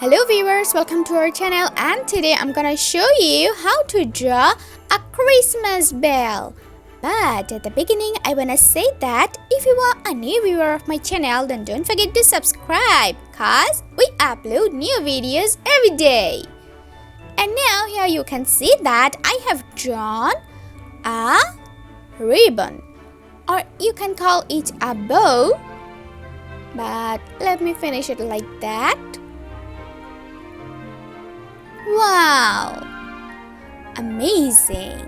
Hello viewers, welcome to our channel, and today I'm gonna show you how to draw a Christmas bell. But at the beginning I wanna say that if you are a new viewer of my channel, then don't forget to subscribe cause we upload new videos every day. And now here you can see that I have drawn a ribbon, or you can call it a bow, but let me finish it like that. Wow! Amazing!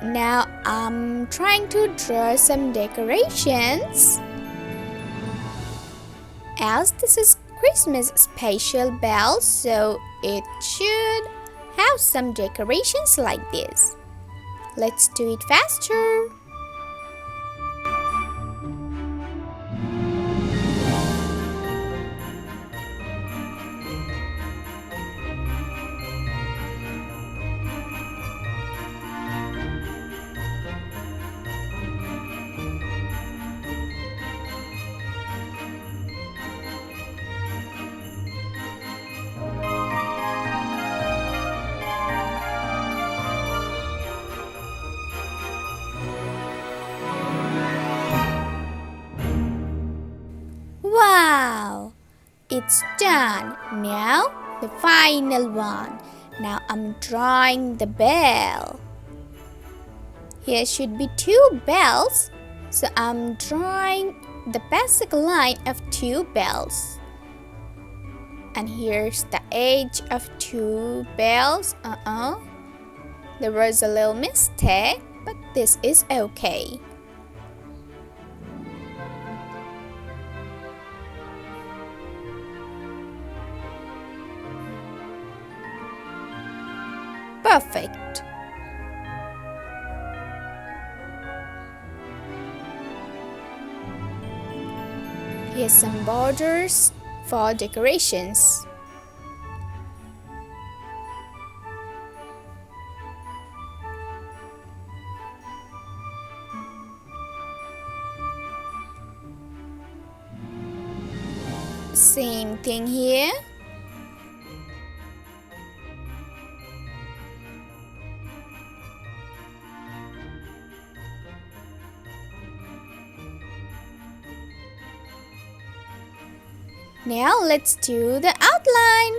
Now I'm trying to draw some decorations. As this is Christmas special bell, so it should have some decorations like this. Let's do it faster. Wow! It's done. Now the final one. Now I'm drawing the bell. Here should be two bells. So I'm drawing the basic line of two bells. And here's the edge of two bells. There was a little mistake, but this is okay. Perfect. Here's some borders for decorations. Same thing here. Now let's do the outline.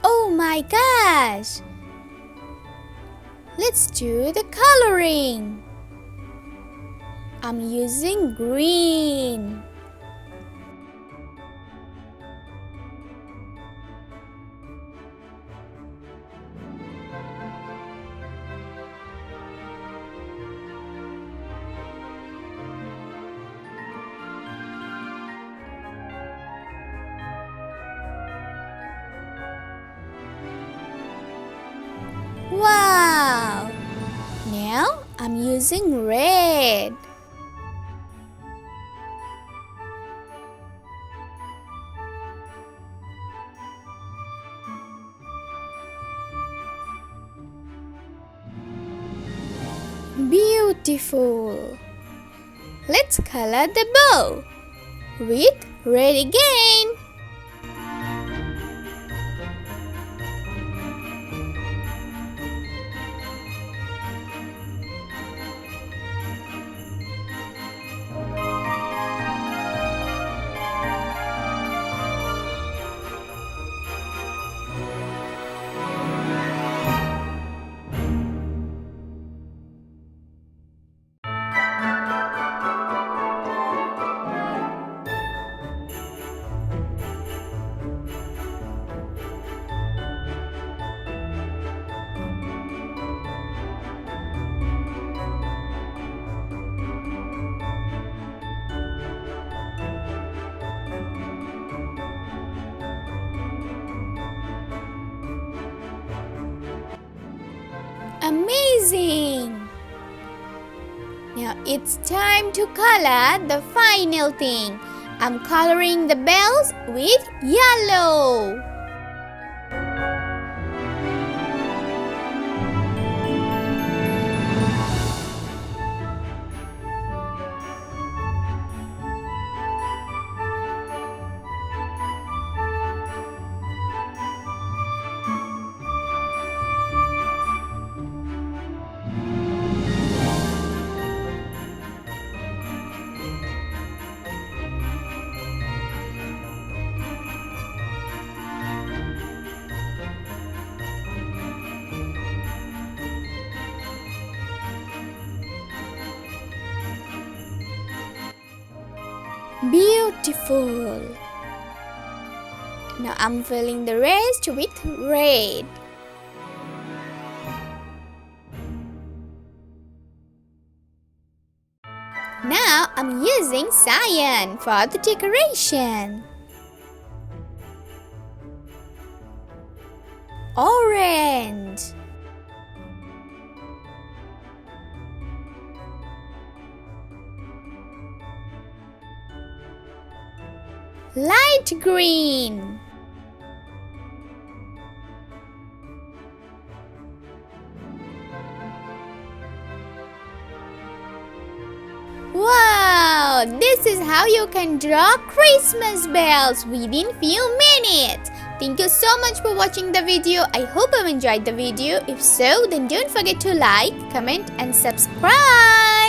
Oh my gosh! Let's do the coloring. I'm using green. Wow! Now I'm using red. Beautiful! Let's color the bow with red again. Amazing! Now it's time to color the final thing. I'm coloring the bells with yellow. Beautiful. Now I'm filling the rest with red. Now I'm using cyan for the decoration. Orange. Light green. Wow! This is how you can draw Christmas bells within few minutes. Thank you so much for watching the video. I hope you enjoyed the video. If so, then don't forget to like, comment and subscribe.